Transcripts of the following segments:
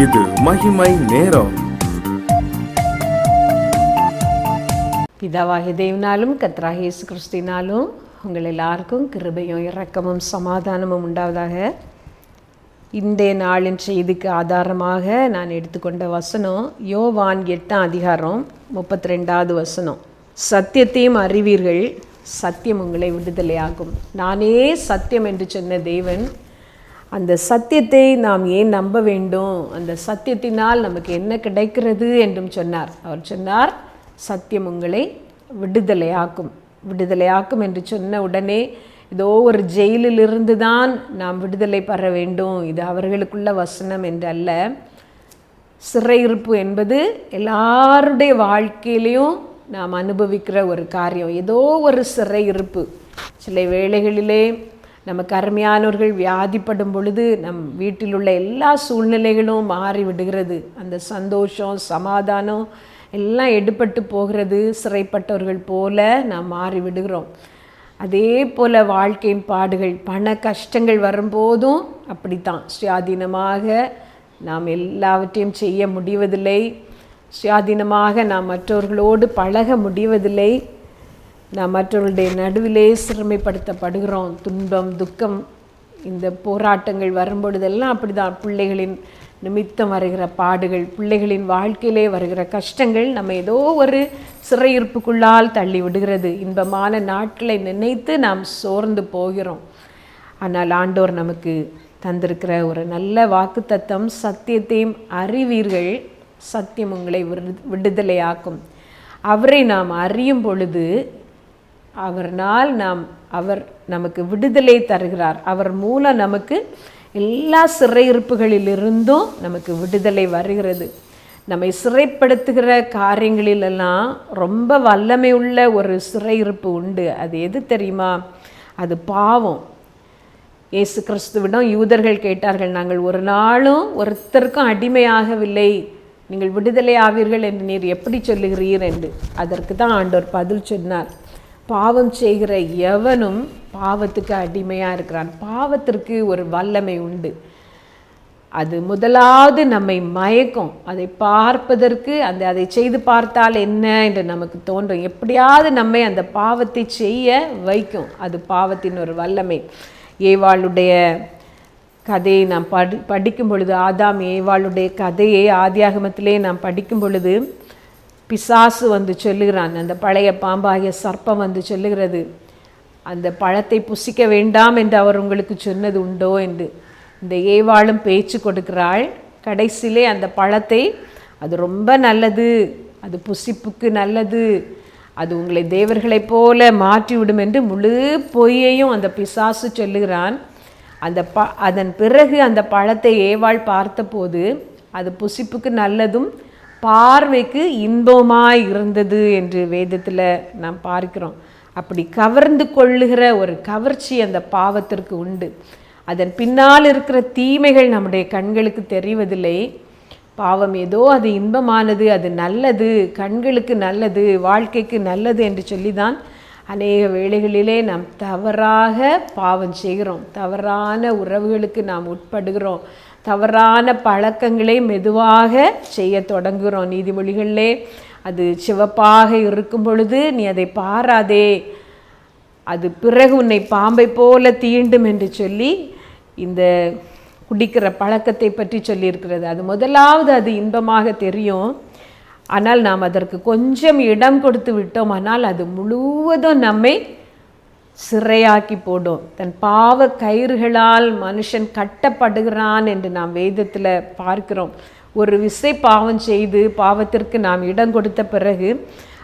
இது மகிமை நேரம். பிதாவாகிய தேவனாலும் கர்த்தராகிய இயேசு கிறிஸ்துவினாலும் உங்கள் எல்லாருக்கும் கிருபையும் இரக்கமும் சமாதானமும் உண்டாவதாக. இன்றைய நாளின் செய்திக்கு ஆதாரமாக நான் எடுத்துக்கொண்ட வசனம் யோவான் 8ஆம் அதிகாரம் 32வது வசனம். சத்தியத்தையும் அறிவீர்கள், சத்தியம் உங்களை விடுதலையாகும். நானே சத்தியம் என்று சொன்ன தேவன் அந்த சத்தியத்தை நாம் ஏன் நம்ப வேண்டும், அந்த சத்தியத்தினால் நமக்கு என்ன கிடைக்கிறது என்றும் சொன்னார். அவர் சொன்னார், சத்தியம் உங்களை விடுதலையாக்கும். விடுதலையாக்கும் என்று சொன்ன உடனே ஏதோ ஒரு ஜெயிலிலிருந்து தான் நாம் விடுதலை பெற வேண்டும், இது அவர்களுக்குள்ள வசனம் என்று அல்ல. சிறையிருப்பு என்பது எல்லாருடைய வாழ்க்கையிலையும் நாம் அனுபவிக்கிற ஒரு காரியம். ஏதோ ஒரு சிறையிருப்பு. சில வேளைகளிலே நமக்கு அருமையானவர்கள் வியாதிப்படும் பொழுது நம் வீட்டில் உள்ள எல்லா சூழ்நிலைகளும் மாறி விடுகிறது. அந்த சந்தோஷம் சமாதானம் எல்லாம் எடுபட்டு போகிறது. சிறைப்பட்டவர்கள் போல நாம் மாறி விடுகிறோம். அதே போல் வாழ்க்கையின் பாடுகள், பண கஷ்டங்கள் வரும்போதும் அப்படித்தான். சுயாதீனமாக நாம் எல்லாவற்றையும் செய்ய முடிவதில்லை. சுயாதீனமாக நாம் மற்றவர்களோடு பழக முடிவதில்லை. நாம் மற்றவர்களுடைய நடுவிலே சிறுமைப்படுத்தப்படுகிறோம். துன்பம் துக்கம் இந்த போராட்டங்கள் வரும்பொழுதெல்லாம் அப்படி தான். பிள்ளைகளின் நிமித்தம் வருகிற பாடுகள், பிள்ளைகளின் வாழ்க்கையிலே வருகிற கஷ்டங்கள் நம்ம ஏதோ ஒரு சிறையிருப்புக்குள்ளால் தள்ளி விடுகிறது. இன்பமான நாட்களை நினைத்து நாம் சோர்ந்து போகிறோம். ஆனால் ஆண்டவர் நமக்கு தந்திருக்கிற ஒரு நல்ல வாக்குத்தத்தம், சத்தியத்தையும் அறிவீர்கள், சத்தியம் உங்களை விடுதலையாக்கும். அவரை நாம் அறியும் பொழுது அவர் நமக்கு விடுதலை தருகிறார். அவர் மூலம் நமக்கு எல்லா சிறையிருப்புகளிலிருந்தும் நமக்கு விடுதலை வருகிறது. நம்மை சிறைப்படுத்துகிற காரியங்களிலெல்லாம் ரொம்ப வல்லமை உள்ள ஒரு சிறையிருப்பு உண்டு. அது எது தெரியுமா? அது பாவம். இயேசு கிறிஸ்துவிடம் யூதர்கள் கேட்டார்கள், நாங்கள் ஒரு நாளும் ஒருத்தருக்கும் அடிமையாகவில்லை, நீங்கள் விடுதலை ஆவீர்கள் என்று நீர் எப்படி சொல்லுகிறீர் என்று. அதற்கு தான் ஆண்டவர் பதில் சொன்னார், பாவம் செய்கிற எவனும் பாவத்துக்கு அடிமையாக இருக்கிறான். பாவத்திற்கு ஒரு வல்லமை உண்டு. அது முதலாவது நம்மை மயக்கும். அதை பார்ப்பதற்கு அதை செய்து பார்த்தால் என்ன என்று நமக்கு தோன்றும். எப்படியாவது நம்மை அந்த பாவத்தை செய்ய வைக்கும். அது பாவத்தின் ஒரு வல்லமை. ஏவாளுடைய கதையை நாம் படிக்கும் பொழுது, ஆதாம் ஏவாளுடைய கதையை ஆதியாகமத்திலே நாம் படிக்கும் பொழுது பிசாசு வந்து சொல்லுகிறான், அந்த பழைய பாம்பாகிய சர்ப்பம் வந்து சொல்லுகிறது, அந்த பழத்தை புசிக்க வேண்டாம் என்று அவர் உங்களுக்கு சொன்னது உண்டோ என்று. இந்த ஏவாளும் பேச்சு கொடுக்கிறாள். கடைசியிலே அந்த பழத்தை, அது ரொம்ப நல்லது, அது புசிப்புக்கு நல்லது, அது உங்களை தேவர்களைப் போல மாற்றிவிடும் என்று முழு பொய்யையும் அந்த பிசாசு சொல்லுகிறான். அதன் பிறகு அந்த பழத்தை ஏவாள் பார்த்தபோது அது புசிப்புக்கு நல்லதும் பார்வைக்கு இன்பமாய் இருந்தது என்று வேதத்தில் நாம் பார்க்கிறோம். அப்படி கவர்ந்து கொள்ளுகிற ஒரு கவர்ச்சி அந்த பாவத்திற்கு உண்டு. அதன் பின்னால் இருக்கிற தீமைகள் நம்முடைய கண்களுக்கு தெரிவதில்லை. பாவம் ஏதோ அது இன்பமானது, அது நல்லது, கண்களுக்கு நல்லது, வாழ்க்கைக்கு நல்லது என்று சொல்லிதான் அநேக வேளைகளிலே நாம் தவறாக பாவம் செய்கிறோம். தவறான உறவுகளுக்கு நாம் உட்படுகிறோம். தவறான பழக்கங்களை மெதுவாக செய்ய தொடங்குகிறோம். நீதிமொழிகளிலே அது சிவப்பாக இருக்கும் பொழுது நீ அதை பாராதே, அது பிறகு உன்னை பாம்பை போல தீண்டும் என்று சொல்லி இந்த குடிக்கிற பழக்கத்தை பற்றி சொல்லியிருக்கிறது. அது முதலாவது அது இன்பமாக தெரியும். ஆனால் நாம் அதற்கு கொஞ்சம் இடம் கொடுத்து விட்டோம், ஆனால் அது முழுவதும் நம்மை சிறையாக்கி போடும். தன் பாவ கயிறுகளால் மனுஷன் கட்டப்படுகிறான் என்று நாம் வேதத்தில் பார்க்கிறோம். ஒரு விசை பாவம் செய்து பாவத்திற்கு நாம் இடம் கொடுத்த பிறகு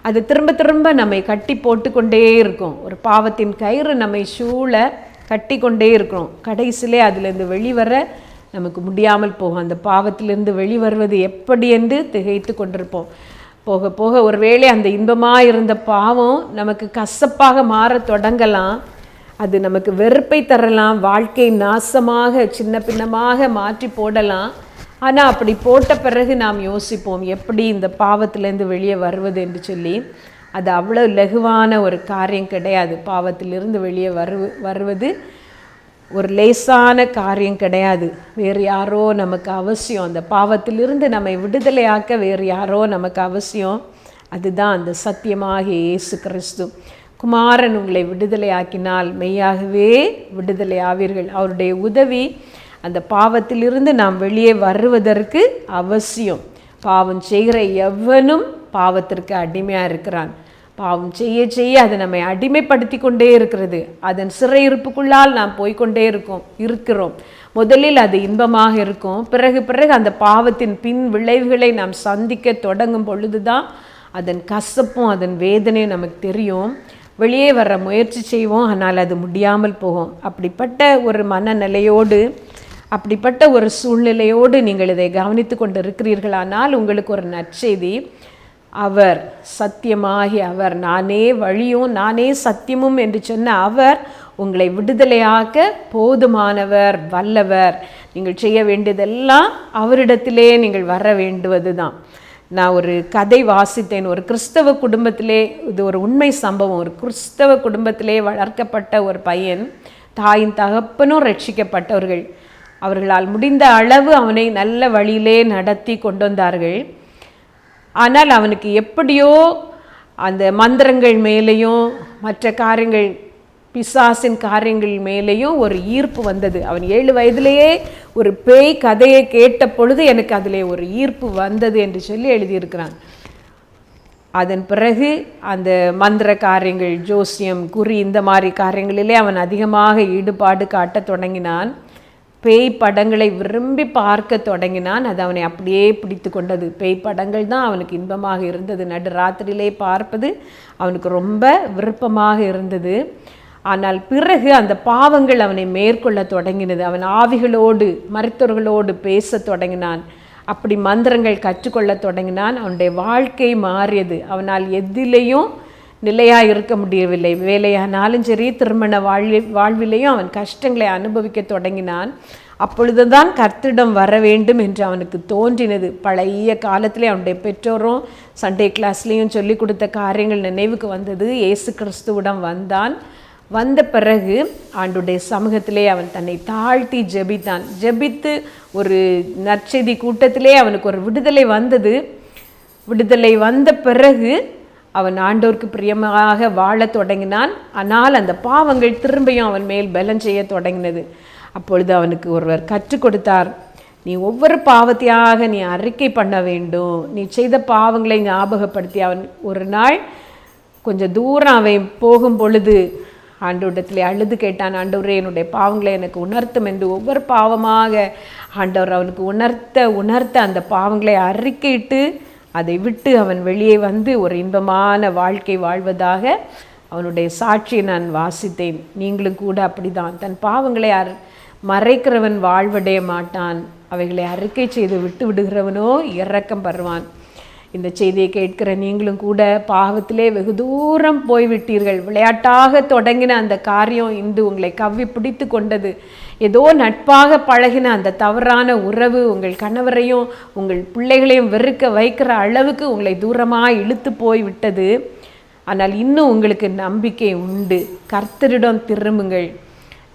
அது திரும்ப திரும்ப நம்மை கட்டி போட்டு கொண்டே இருக்கும். ஒரு பாவத்தின் கயிறு நம்மை சூழ கட்டி கொண்டே இருக்கும். கடைசியிலே அதிலிருந்து வெளிவர நமக்கு முடியாமல் போகும். அந்த பாவத்திலிருந்து வெளிவருவது எப்படி என்று திகைத்து கொண்டிருப்போம். போக போக ஒருவேளை அந்த இன்பமாக இருந்த பாவம் நமக்கு கசப்பாக மாற தொடங்கலாம். அது நமக்கு வெறுப்பை தரலாம், வாழ்க்கை நாசமாக சின்ன பின்னமாக மாற்றி போடலாம். ஆனால் அப்படி போட்ட பிறகு நாம் யோசிப்போம், எப்படி இந்த பாவத்திலேருந்து வெளியே வருவது என்று சொல்லி. அது அவ்வளோ லகுவான ஒரு காரியம் கிடையாது. பாவத்திலிருந்து வெளியே வருவது ஒரு லேசான காரியம் கிடையாது. வேறு யாரோ நமக்கு அவசியம். அந்த பாவத்திலிருந்து நம்மை விடுதலையாக்க வேறு யாரோ நமக்கு அவசியம். அதுதான் அந்த சத்தியமாகிய இயேசு கிறிஸ்து. குமாரன் உங்களை விடுதலையாக்கினால் மெய்யாகவே விடுதலை ஆவீர்கள். அவருடைய உதவி அந்த பாவத்திலிருந்து நாம் வெளியே வருவதற்கு அவசியம். பாவம் செய்கிற எவனும் பாவத்திற்கு அடிமையாக இருக்கிறான். பாவம் செய்ய செய்ய அது நம்மை அடிமைப்படுத்தி கொண்டே இருக்கிறது. அதன் சிறையிருப்புக்குள்ளால் நாம் போய்கொண்டே இருக்கிறோம். முதலில் அது இன்பமாக இருக்கும். பிறகு அந்த பாவத்தின் பின் விளைவுகளை நாம் சந்திக்க தொடங்கும் பொழுதுதான் அதன் கசப்பும் அதன் வேதனையும் நமக்கு தெரியும். வெளியே வர முயற்சி செய்வோம், ஆனால் அது முடியாமல் போகும். அப்படிப்பட்ட ஒரு மனநிலையோடு, அப்படிப்பட்ட ஒரு சூழ்நிலையோடு நீங்கள் இதை கவனித்து கொண்டு இருக்கிறீர்களானால் உங்களுக்கு ஒரு நற்செய்தி. அவர் சத்தியமாகி அவர் நானே வழியும் நானே சத்தியமும் என்று சொன்ன அவர் உங்களை விடுதலையாக்க போதுமானவர், வல்லவர். நீங்கள் செய்ய வேண்டியதெல்லாம் அவரிடத்திலே நீங்கள் வர வேண்டுவது தான். நான் ஒரு கதை வாசித்தேன். ஒரு கிறிஸ்தவ குடும்பத்திலே, இது ஒரு உண்மை சம்பவம், ஒரு கிறிஸ்தவ குடும்பத்திலே வளர்க்கப்பட்ட ஒரு பையன், தாயின் தகப்பனும் ரட்சிக்கப்பட்டவர்கள். அவர்களால் முடிந்த அளவு அவனை நல்ல வழியிலே நடத்தி கொண்டு வந்தார்கள். ஆனால் அவனுக்கு எப்படியோ அந்த மந்திரங்கள் மேலேயும் மற்ற காரியங்கள், பிசாசின் காரியங்கள் மேலேயும் ஒரு ஈர்ப்பு வந்தது. அவன் 7 வயதிலேயே ஒரு பேய் கதையை கேட்ட பொழுது எனக்கு அதிலே ஒரு ஈர்ப்பு வந்தது என்று சொல்லி எழுதியிருக்கிறான். அதன் பிறகு அந்த மந்திர காரியங்கள், ஜோசியம், குறி, இந்த மாதிரி காரியங்களிலே அவன் அதிகமாக ஈடுபாடு காட்ட தொடங்கினான். பேய் படங்களை விரும்பி பார்க்க தொடங்கினான். அது அவனை அப்படியே பிடித்து கொண்டது. பேய் படங்கள் தான் அவனுக்கு இன்பமாக இருந்தது. நடு ராத்திரியிலே பார்ப்பது அவனுக்கு ரொம்ப விருப்பமாக இருந்தது. ஆனால் பிறகு அந்த பாவங்கள் அவனை மேற்கொள்ள தொடங்கினது. அவன் ஆவிகளோடு, மருத்துவர்களோடு பேச தொடங்கினான். அப்படி மந்திரங்கள் கற்றுக்கொள்ள தொடங்கினான். அவனுடைய வாழ்க்கை மாறியது. அவனால் எதிலையும் நிலையாக இருக்க முடியவில்லை. வேலையானாலும் சரி, திருமண வாழ்விலையும் அவன் கஷ்டங்களை அனுபவிக்க தொடங்கினான். அப்பொழுதுதான் கர்த்தரிடம் வர வேண்டும் என்று அவனுக்கு தோன்றினது. பழைய காலத்திலே அவனுடைய பெற்றோரும் சண்டே கிளாஸ்லேயும் சொல்லி கொடுத்த காரியங்கள் நினைவுக்கு வந்தது. இயேசு கிறிஸ்துவிடம் வந்தான். வந்த பிறகு ஆண்டுடைய சமூகத்திலே அவன் தன்னை தாழ்த்தி ஜெபித்தான். ஜெபித்து ஒரு நற்செய்தி கூட்டத்திலே அவனுக்கு ஒரு விடுதலை வந்தது. விடுதலை வந்த பிறகு அவன் ஆண்டோருக்கு பிரியமாக வாழ தொடங்கினான். ஆனால் அந்த பாவங்கள் திரும்பியும் அவன் மேல் பலம் செய்ய தொடங்கினது. அப்பொழுது அவனுக்கு ஒருவர் கற்றுக் கொடுத்தார். நீ ஒவ்வொரு பாவத்தையாக நீ அறிக்கை பண்ண வேண்டும். நீ செய்த பாவங்களை ஞாபகப்படுத்தி. அவன் ஒரு நாள் கொஞ்சம் தூரம் அவன் போகும் பொழுது ஆண்டவரிடத்தில் அழுது கேட்டான், ஆண்டவரே என்னுடைய பாவங்களை எனக்கு உணர்த்தும் என்று. ஒவ்வொரு பாவமாக ஆண்டவர் அவனுக்கு உணர்த்த அந்த பாவங்களை அறிக்கையிட்டு அதை விட்டு அவன் வெளியே வந்து ஒரு இன்பமான வாழ்க்கை வாழ்வதாக அவனுடைய சாட்சியை நான் வாசித்தேன். நீங்களும் கூட அப்படிதான். தன் பாவங்களை மறைக்கிறவன் வாழ்வடைய மாட்டான். அவைகளை அறிக்கை செய்து விட்டு விடுகிறவனோ இரக்கம் பெறுவான். இந்த செய்தியை கேட்கிற நீங்களும் கூட பாவத்திலே வெகு தூரம் போய்விட்டீர்கள். விளையாட்டாக தொடங்கின அந்த காரியம் இன்று உங்களை கவ்வி பிடித்து கொண்டது. ஏதோ நட்பாக பழகின அந்த தவறான உறவு உங்கள் கணவரையும் உங்கள் பிள்ளைகளையும் வெறுக்க வைக்கிற அளவுக்கு உங்களை தூரமாக இழுத்து போய்விட்டது. ஆனால் இன்னும் உங்களுக்கு நம்பிக்கை உண்டு. கர்த்தரிடம் திரும்புங்கள்.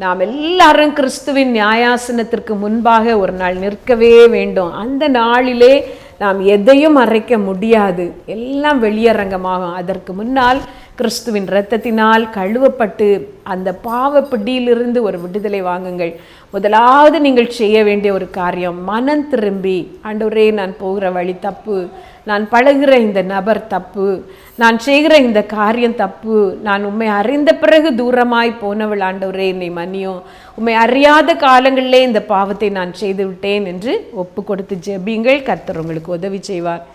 நாம் எல்லாரும் கிறிஸ்துவின் நியாயாசனத்திற்கு முன்பாக ஒரு நாள் நிற்கவே வேண்டும். அந்த நாளிலே நாம் எதையும் மறைக்க முடியாது. எல்லாம் வெளியரங்கமாகும். அதற்கு முன்னால் கிறிஸ்துவின் இரத்தத்தினால் கழுவப்பட்டு அந்த பாவ பிடியிலிருந்து ஒரு விடுதலை வாங்குங்கள். முதலாவது நீங்கள் செய்ய வேண்டிய ஒரு காரியம், மனம் திரும்பி, ஆண்டவரே நான் போகிற வழி தப்பு, நான் பழகுற இந்த நபர் தப்பு, நான் செய்கிற இந்த காரியம் தப்பு, நான் உம்மை அறிந்த பிறகு தூரமாய் போனவள், ஆண்டவரே என்னை மன்னியும், உம்மை அறியாத காலங்களிலே இந்த பாவத்தை நான் செய்து விட்டேன் என்று ஒப்பு கொடுத்து ஜெபியுங்கள். கர்த்தர் உங்களுக்கு உதவி செய்வார்.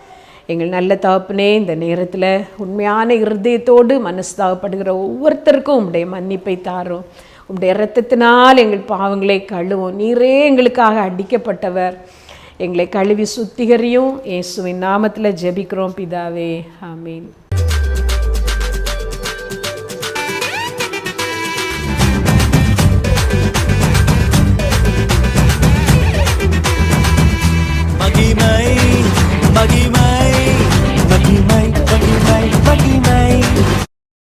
எங்கள் நல்ல தகப்பனே, இந்த நேரத்தில் உண்மையான இருதயத்தோடு மனஸ்தாபப்படுகிற ஒவ்வொருத்தருக்கும் உம்முடைய மன்னிப்பை தாரும். உம்முடைய இரத்தத்தினால் எங்கள் பாவங்களை கழுவும். நீரே எங்களுக்காக அடிக்கப்பட்டவர். எங்களை கழுவி சுத்திகரியும். இயேசுவின் நாமத்தில் ஜெபிக்கிறோம் பிதாவே, ஆமீன்.